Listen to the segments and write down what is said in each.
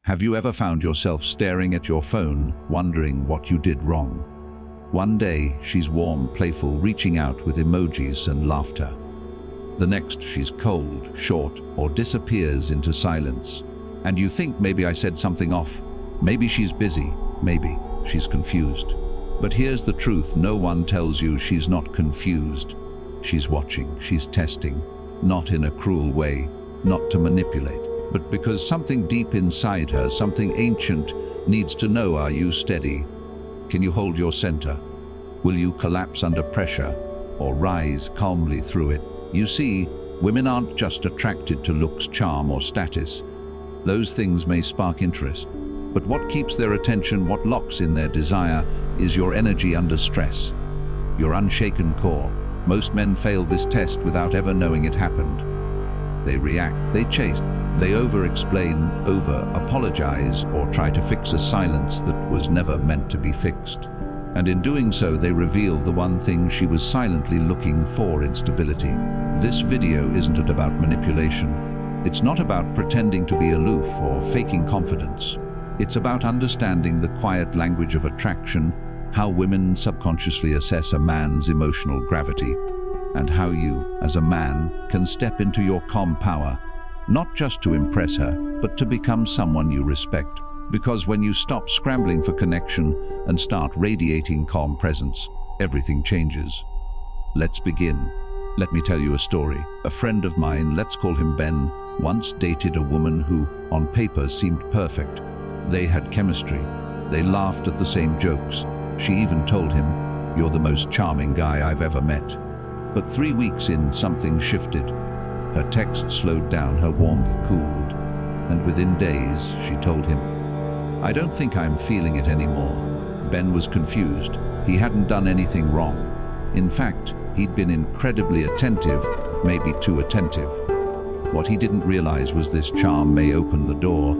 Have you ever found yourself staring at your phone, wondering what you did wrong? One day, she's warm, playful, reaching out with emojis and laughter. The next, she's cold, short, or disappears into silence. And you think, maybe I said something off. Maybe she's busy. Maybe she's confused. But here's the truth, no one tells you she's not confused. She's watching, she's testing, not in a cruel way, not to manipulate, but because something deep inside her, something ancient, needs to know, are you steady? Can you hold your center? Will you collapse under pressure or rise calmly through it? You see, women aren't just attracted to looks, charm, or status. Those things may spark interest, but what keeps their attention, what locks in their desire, is your energy under stress, your unshaken core. Most men fail this test without ever knowing it happened. They react, they chase, they over-explain, over-apologize, or try to fix a silence that was never meant to be fixed. And in doing so, they reveal the one thing she was silently looking for: instability. This video isn't about manipulation. It's not about pretending to be aloof or faking confidence. It's about understanding the quiet language of attraction, how women subconsciously assess a man's emotional gravity, and how you, as a man, can step into your calm power, not just to impress her, but to become someone you respect. Because when you stop scrambling for connection and start radiating calm presence, everything changes. Let's begin. Let me tell you a story. A friend of mine, let's call him Ben, once dated a woman who, on paper, seemed perfect. They had chemistry. They laughed at the same jokes. She even told him, "You're the most charming guy I've ever met." But 3 weeks in, something shifted. Her text slowed down, her warmth cooled, and within days, she told him, "I don't think I'm feeling it anymore." Ben was confused. He hadn't done anything wrong. In fact, he'd been incredibly attentive, maybe too attentive. What he didn't realize was this charm may open the door,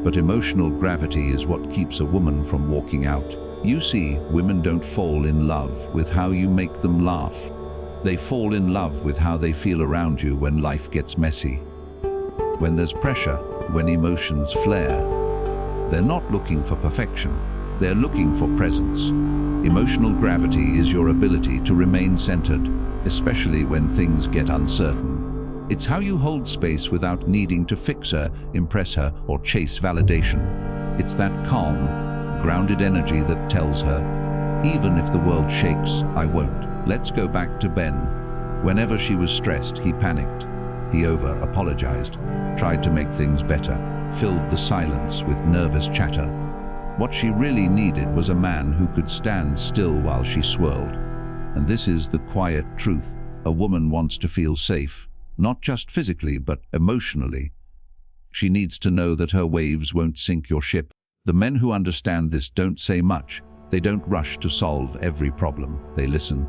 but emotional gravity is what keeps a woman from walking out. You see, women don't fall in love with how you make them laugh. They fall in love with how they feel around you when life gets messy. When there's pressure, when emotions flare. They're not looking for perfection. They're looking for presence. Emotional gravity is your ability to remain centered, especially when things get uncertain. It's how you hold space without needing to fix her, impress her, or chase validation. It's that calm, grounded energy that tells her, even if the world shakes, I won't. Let's go back to Ben. Whenever she was stressed, he panicked. He over-apologized, tried to make things better, filled the silence with nervous chatter. What she really needed was a man who could stand still while she swirled. And this is the quiet truth. A woman wants to feel safe, not just physically, but emotionally. She needs to know that her waves won't sink your ship. The men who understand this don't say much. They don't rush to solve every problem. They listen.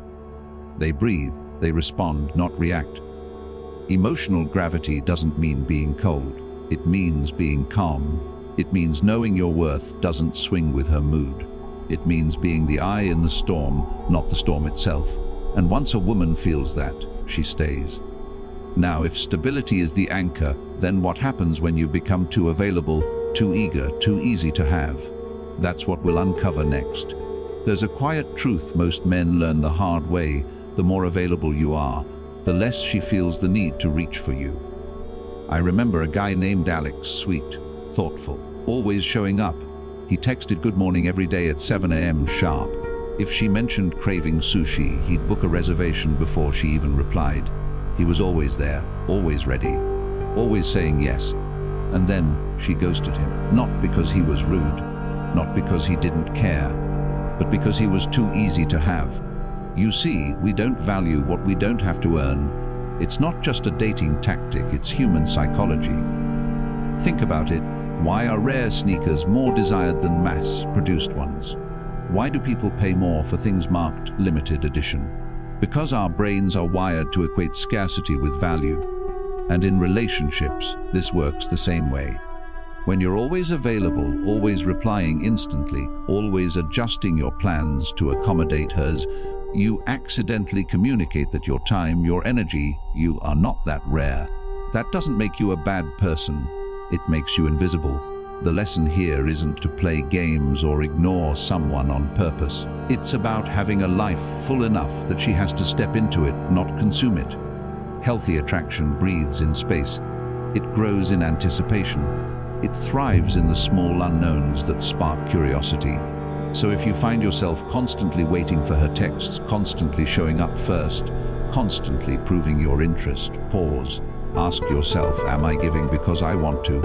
They breathe. They respond, not react. Emotional gravity doesn't mean being cold. It means being calm. It means knowing your worth doesn't swing with her mood. It means being the eye in the storm, not the storm itself. And once a woman feels that, she stays. Now, if stability is the anchor, then what happens when you become too available, too eager, too easy to have? That's what we'll uncover next. There's a quiet truth most men learn the hard way. The more available you are, the less she feels the need to reach for you. I remember a guy named Alex, sweet, thoughtful, always showing up. He texted good morning every day at 7 a.m. sharp. If she mentioned craving sushi, he'd book a reservation before she even replied. He was always there, always ready, always saying yes. And then she ghosted him, not because he was rude, not because he didn't care, but because he was too easy to have. You see, we don't value what we don't have to earn. It's not just a dating tactic, it's human psychology. Think about it. Why are rare sneakers more desired than mass-produced ones? Why do people pay more for things marked limited edition? Because our brains are wired to equate scarcity with value. And in relationships, this works the same way. When you're always available, always replying instantly, always adjusting your plans to accommodate hers, you accidentally communicate that your time, your energy, you are not that rare. That doesn't make you a bad person. It makes you invisible. The lesson here isn't to play games or ignore someone on purpose. It's about having a life full enough that she has to step into it, not consume it. Healthy attraction breathes in space. It grows in anticipation. It thrives in the small unknowns that spark curiosity. So if you find yourself constantly waiting for her texts, constantly showing up first, constantly proving your interest, pause. Ask yourself, am I giving because I want to,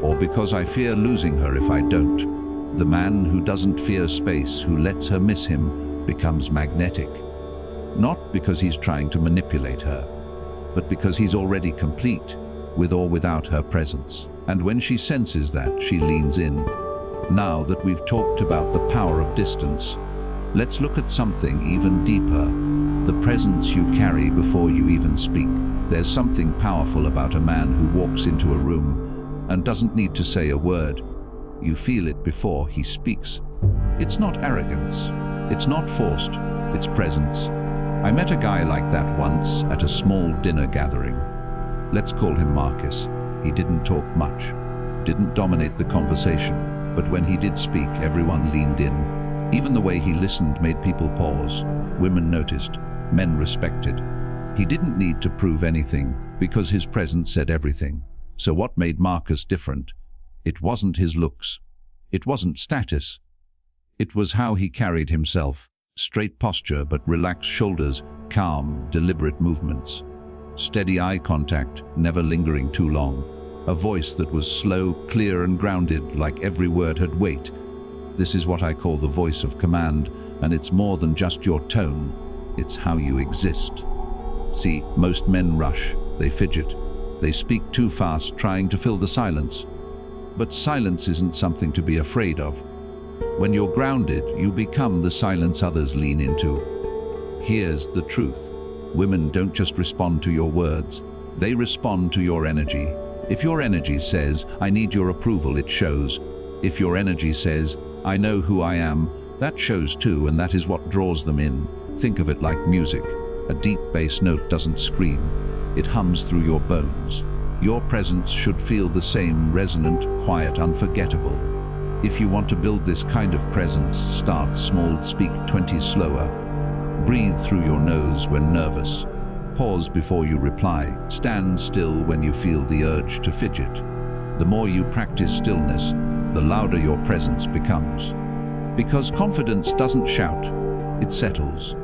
or because I fear losing her if I don't? The man who doesn't fear space, who lets her miss him, becomes magnetic. Not because he's trying to manipulate her, but because he's already complete, with or without her presence. And when she senses that, she leans in. Now that we've talked about the power of distance, let's look at something even deeper. The presence you carry before you even speak. There's something powerful about a man who walks into a room and doesn't need to say a word. You feel it before he speaks. It's not arrogance. It's not forced. It's presence. I met a guy like that once at a small dinner gathering. Let's call him Marcus. He didn't talk much, didn't dominate the conversation. But when he did speak, everyone leaned in. Even the way he listened made people pause. Women noticed, men respected. He didn't need to prove anything because his presence said everything. So what made Marcus different? It wasn't his looks. It wasn't status. It was how he carried himself. Straight posture but relaxed shoulders, calm, deliberate movements. Steady eye contact, never lingering too long. A voice that was slow, clear and grounded, like every word had weight. This is what I call the voice of command, and it's more than just your tone. It's how you exist. See, most men rush, they fidget, they speak too fast, trying to fill the silence. But silence isn't something to be afraid of. When you're grounded, you become the silence others lean into. Here's the truth. Women don't just respond to your words, they respond to your energy. If your energy says, I need your approval, it shows. If your energy says, I know who I am, that shows too, and that is what draws them in. Think of it like music. A deep bass note doesn't scream. It hums through your bones. Your presence should feel the same, resonant, quiet, unforgettable. If you want to build this kind of presence, start small, speak 20 slower. Breathe through your nose when nervous. Pause before you reply. Stand still when you feel the urge to fidget. The more you practice stillness, the louder your presence becomes. Because confidence doesn't shout, it settles.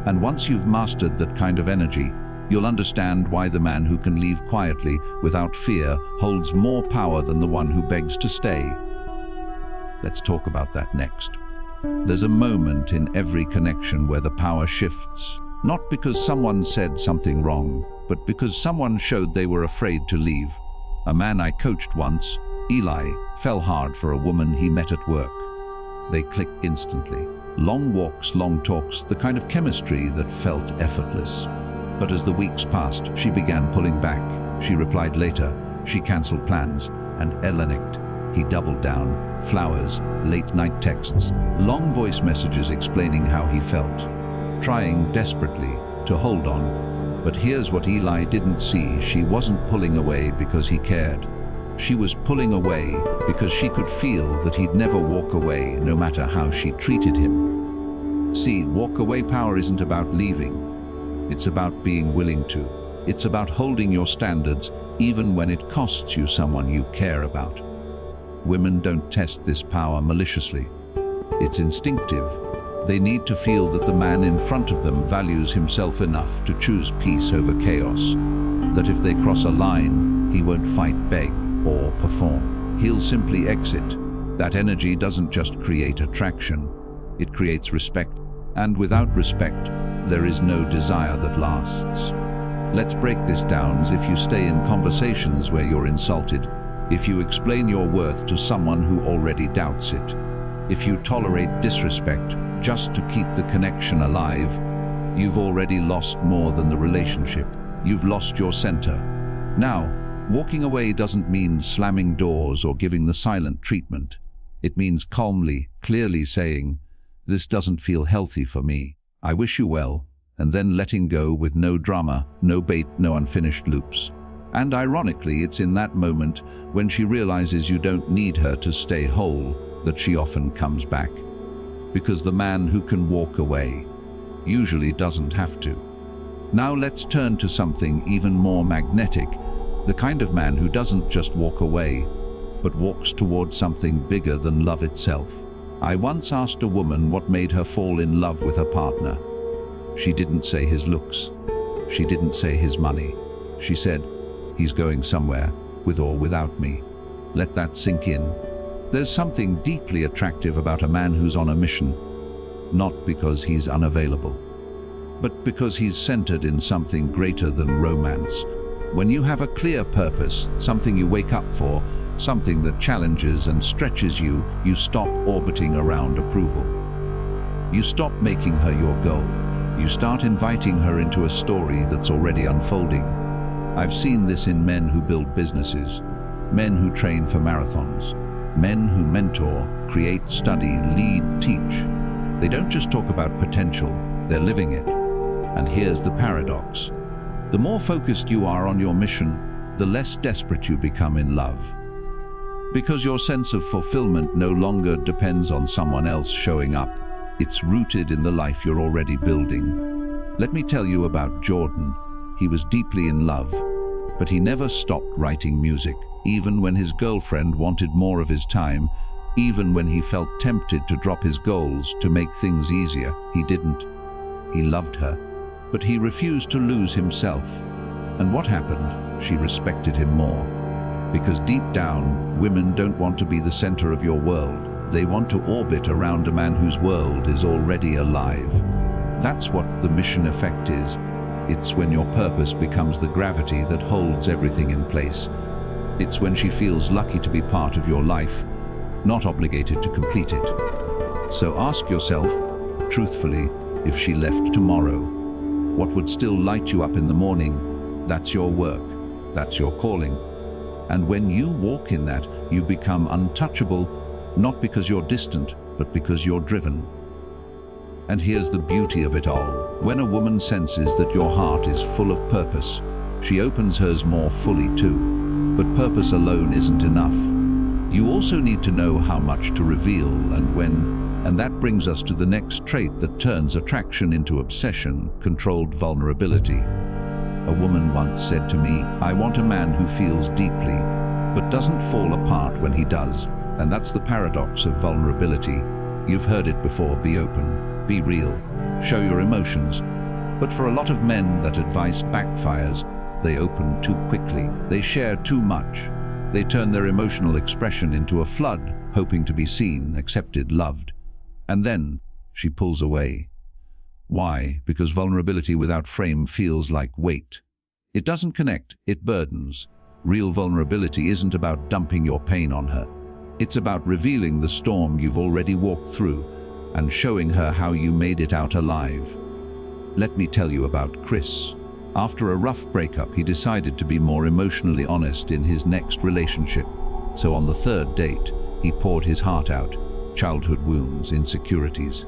And once you've mastered that kind of energy, you'll understand why the man who can leave quietly, without fear, holds more power than the one who begs to stay. Let's talk about that next. There's a moment in every connection where the power shifts. Not because someone said something wrong, but because someone showed they were afraid to leave. A man I coached once, Eli, fell hard for a woman he met at work. They clicked instantly. Long walks, long talks, the kind of chemistry that felt effortless. But as the weeks passed, she began pulling back. She replied later. She cancelled plans, and Elenicked. He doubled down. Flowers, late-night texts, long voice messages explaining how he felt. Trying desperately to hold on. But here's what Eli didn't see. She wasn't pulling away because he cared. She was pulling away because she could feel that he'd never walk away, no matter how she treated him. See, walk-away power isn't about leaving. It's about being willing to. It's about holding your standards even when it costs you someone you care about. Women don't test this power maliciously. It's instinctive. They need to feel that the man in front of them values himself enough to choose peace over chaos. That if they cross a line, he won't fight, beg, or perform. He'll simply exit. That energy doesn't just create attraction, it creates respect. And without respect, there is no desire that lasts. Let's break this down. If you stay in conversations where you're insulted, if you explain your worth to someone who already doubts it, if you tolerate disrespect just to keep the connection alive, you've already lost more than the relationship. You've lost your center. Now, walking away doesn't mean slamming doors or giving the silent treatment. It means calmly, clearly saying, "This doesn't feel healthy for me. I wish you well," and then letting go with no drama, no bait, no unfinished loops. And ironically, it's in that moment, when she realizes you don't need her to stay whole, that she often comes back. Because the man who can walk away usually doesn't have to. Now let's turn to something even more magnetic, the kind of man who doesn't just walk away, but walks towards something bigger than love itself. I once asked a woman what made her fall in love with her partner. She didn't say his looks. She didn't say his money. She said, "He's going somewhere, with or without me." Let that sink in. There's something deeply attractive about a man who's on a mission, not because he's unavailable, but because he's centered in something greater than romance. When you have a clear purpose, something you wake up for, something that challenges and stretches you, you stop orbiting around approval. You stop making her your goal. You start inviting her into a story that's already unfolding. I've seen this in men who build businesses, men who train for marathons, men who mentor, create, study, lead, teach. They don't just talk about potential, they're living it. And here's the paradox. The more focused you are on your mission, the less desperate you become in love. Because your sense of fulfillment no longer depends on someone else showing up. It's rooted in the life you're already building. Let me tell you about Jordan. He was deeply in love, but he never stopped writing music, even when his girlfriend wanted more of his time, even when he felt tempted to drop his goals to make things easier. He didn't. He loved her, but he refused to lose himself. And what happened? She respected him more. Because deep down, women don't want to be the center of your world. They want to orbit around a man whose world is already alive. That's what the mission effect is. It's when your purpose becomes the gravity that holds everything in place. It's when she feels lucky to be part of your life, not obligated to complete it. So ask yourself, truthfully, if she left tomorrow, what would still light you up in the morning? That's your work. That's your calling. And when you walk in that, you become untouchable, not because you're distant, but because you're driven. And here's the beauty of it all. When a woman senses that your heart is full of purpose, she opens hers more fully too. But purpose alone isn't enough. You also need to know how much to reveal and when. And that brings us to the next trait that turns attraction into obsession: controlled vulnerability. A woman once said to me, "I want a man who feels deeply, but doesn't fall apart when he does." And that's the paradox of vulnerability. You've heard it before: be open, be real, show your emotions. But for a lot of men, that advice backfires. They open too quickly. They share too much. They turn their emotional expression into a flood, hoping to be seen, accepted, loved. And then she pulls away. Why? Because vulnerability without frame feels like weight. It doesn't connect, it burdens. Real vulnerability isn't about dumping your pain on her. It's about revealing the storm you've already walked through and showing her how you made it out alive. Let me tell you about Chris. After a rough breakup, he decided to be more emotionally honest in his next relationship. So on the third date, he poured his heart out. Childhood wounds, insecurities,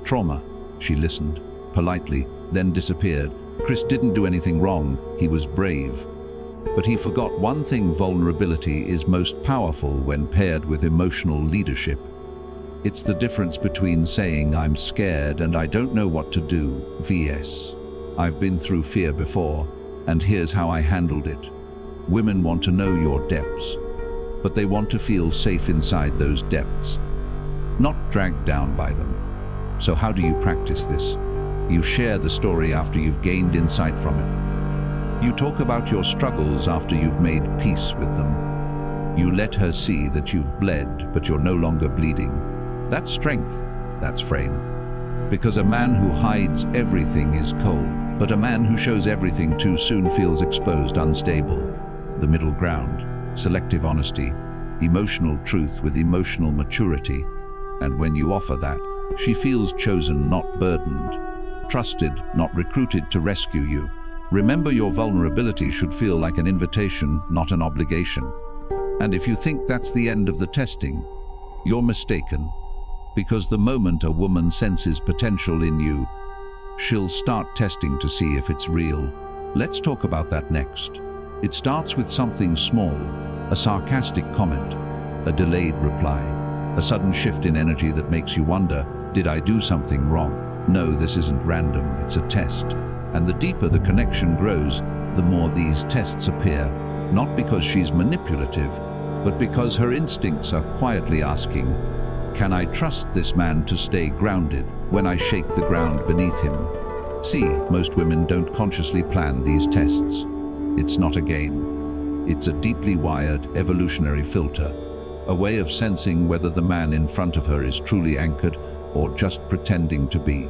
trauma. She listened, politely, then disappeared. Chris didn't do anything wrong, he was brave. But he forgot one thing: vulnerability is most powerful when paired with emotional leadership. It's the difference between saying, "I'm scared and I don't know what to do," vs. "I've been through fear before, and here's how I handled it." Women want to know your depths, but they want to feel safe inside those depths, not dragged down by them. So how do you practice this? You share the story after you've gained insight from it. You talk about your struggles after you've made peace with them. You let her see that you've bled, but you're no longer bleeding. That's strength, that's frame. Because a man who hides everything is cold, but a man who shows everything too soon feels exposed, unstable. The middle ground, selective honesty, emotional truth with emotional maturity. And when you offer that, she feels chosen, not burdened, trusted, not recruited to rescue you. Remember, your vulnerability should feel like an invitation, not an obligation. And if you think that's the end of the testing, you're mistaken. Because the moment a woman senses potential in you, she'll start testing to see if it's real. Let's talk about that next. It starts with something small, a sarcastic comment, a delayed reply, a sudden shift in energy that makes you wonder, did I do something wrong? No, this isn't random, it's a test. And the deeper the connection grows, the more these tests appear, not because she's manipulative, but because her instincts are quietly asking, can I trust this man to stay grounded when I shake the ground beneath him? See, most women don't consciously plan these tests. It's not a game. It's a deeply wired evolutionary filter, a way of sensing whether the man in front of her is truly anchored or just pretending to be.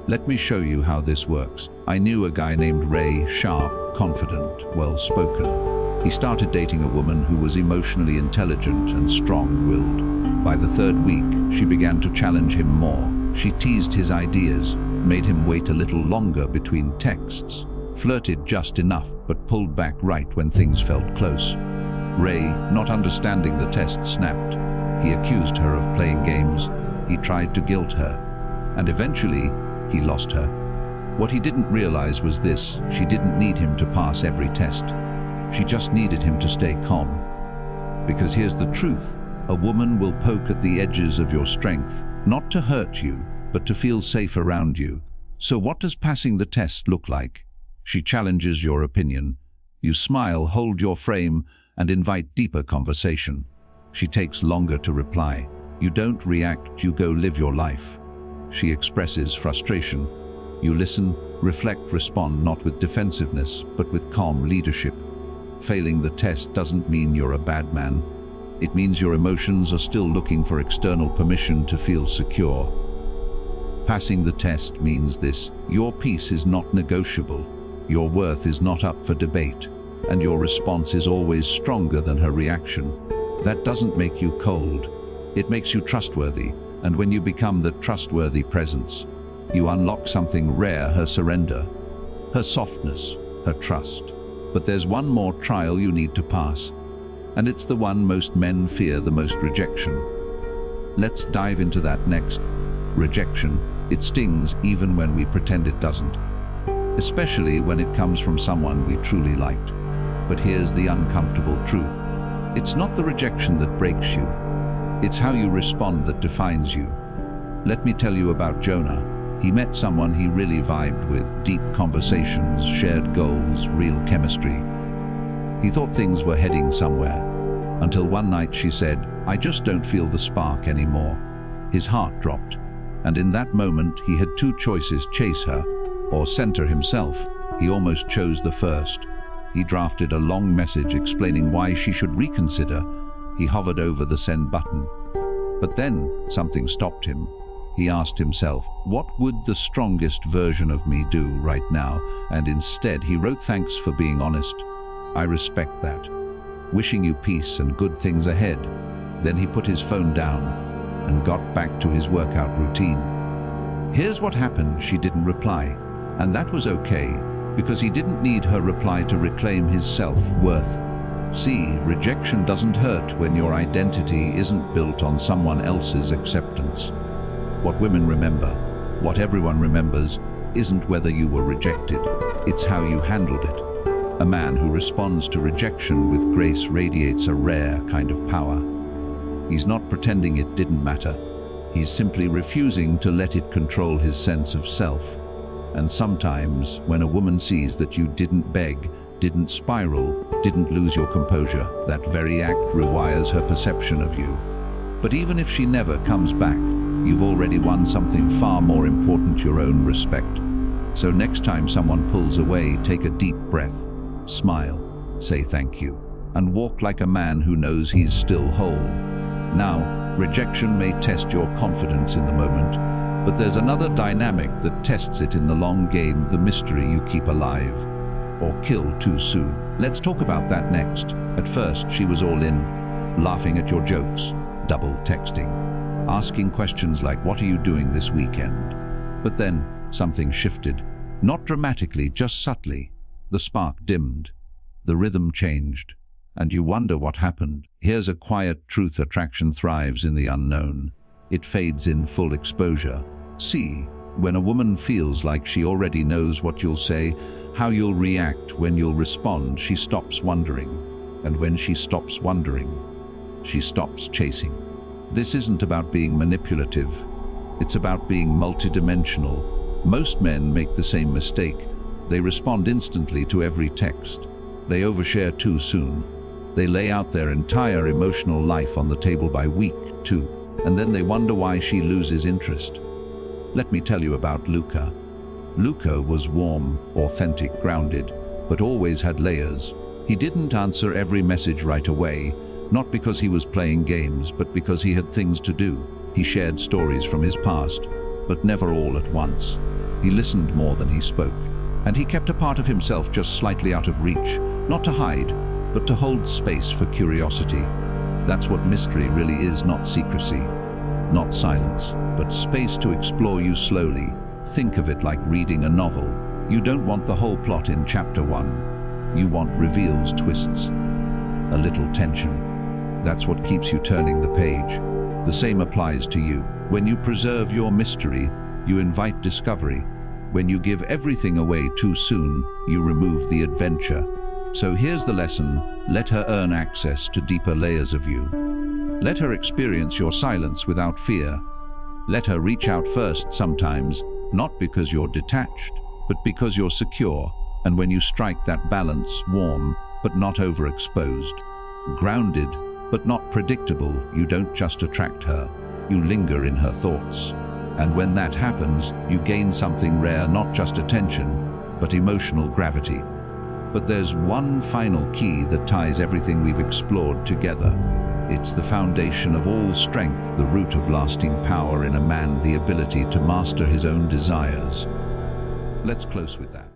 Let me show you how this works. I knew a guy named Ray, sharp, confident, well-spoken. He started dating a woman who was emotionally intelligent and strong-willed. By the third week, she began to challenge him more. She teased his ideas, made him wait a little longer between texts, flirted just enough but pulled back right when things felt close. Ray, not understanding the test, snapped. He accused her of playing games. He tried to guilt her. And eventually, he lost her. What he didn't realize was this: she didn't need him to pass every test. She just needed him to stay calm. Because here's the truth: a woman will poke at the edges of your strength, not to hurt you, but to feel safe around you. So what does passing the test look like? She challenges your opinion. You smile, hold your frame, and invite deeper conversation. She takes longer to reply. You don't react, you go live your life. She expresses frustration. You listen, reflect, respond, not with defensiveness, but with calm leadership. Failing the test doesn't mean you're a bad man. It means your emotions are still looking for external permission to feel secure. Passing the test means this: your peace is not negotiable, your worth is not up for debate, and your response is always stronger than her reaction. That doesn't make you cold. It makes you trustworthy, and when you become the trustworthy presence, you unlock something rare: her surrender, her softness, her trust. But there's one more trial you need to pass, and it's the one most men fear the most: rejection. Let's dive into that next. Rejection. It stings even when we pretend it doesn't, especially when it comes from someone we truly liked. But here's the uncomfortable truth: it's not the rejection that breaks you, it's how you respond that defines you. Let me tell you about Jonah. He met someone he really vibed with: deep conversations, shared goals, real chemistry. He thought things were heading somewhere, until one night she said, "I just don't feel the spark anymore." His heart dropped, and in that moment he had two choices: chase her or center himself. He almost chose the first. He drafted a long message explaining why she should reconsider. He hovered over the send button. But then something stopped him. He asked himself, what would the strongest version of me do right now? And instead he wrote, "Thanks for being honest. I respect that. Wishing you peace and good things ahead." Then he put his phone down and got back to his workout routine. Here's what happened: she didn't reply. And that was okay, because he didn't need her reply to reclaim his self-worth. See, rejection doesn't hurt when your identity isn't built on someone else's acceptance. What women remember, what everyone remembers, isn't whether you were rejected, it's how you handled it. A man who responds to rejection with grace radiates a rare kind of power. He's not pretending it didn't matter. He's simply refusing to let it control his sense of self. And sometimes, when a woman sees that you didn't beg, didn't spiral, didn't lose your composure, that very act rewires her perception of you. But even if she never comes back, you've already won something far more important: your own respect. So next time someone pulls away, take a deep breath, smile, say thank you, and walk like a man who knows he's still whole. Now, rejection may test your confidence in the moment, but there's another dynamic that tests it in the long game: the mystery you keep alive or kill too soon. Let's talk about that next. At first, she was all in, laughing at your jokes, double texting, asking questions like, "What are you doing this weekend?" But then something shifted. Not dramatically, just subtly. The spark dimmed, the rhythm changed, and you wonder what happened. Here's a quiet truth: attraction thrives in the unknown. It fades in full exposure. See, When a woman feels like she already knows what you'll say, how you'll react, when you'll respond, she stops wondering. And when she stops wondering, she stops chasing. This isn't about being manipulative. It's about being multidimensional. Most men make the same mistake. They respond instantly to every text. They overshare too soon. They lay out their entire emotional life on the table by week 2, and then they wonder why she loses interest. Let me tell you about Luca. Luca was warm, authentic, grounded, but always had layers. He didn't answer every message right away, not because he was playing games, but because he had things to do. He shared stories from his past, but never all at once. He listened more than he spoke, and he kept a part of himself just slightly out of reach, not to hide, but to hold space for curiosity. That's what mystery really is, not secrecy, not silence, but space to explore you slowly. Think of it like reading a novel. You don't want the whole plot in chapter 1. You want reveals, twists, a little tension. That's what keeps you turning the page. The same applies to you. When you preserve your mystery, you invite discovery. When you give everything away too soon, you remove the adventure. So here's the lesson: let her earn access to deeper layers of you. Let her experience your silence without fear. Let her reach out first sometimes, not because you're detached, but because you're secure. And when you strike that balance, warm, but not overexposed, grounded, but not predictable, you don't just attract her, you linger in her thoughts. And when that happens, you gain something rare, not just attention, but emotional gravity. But there's one final key that ties everything we've explored together. It's the foundation of all strength, the root of lasting power in a man, the ability to master his own desires. Let's close with that.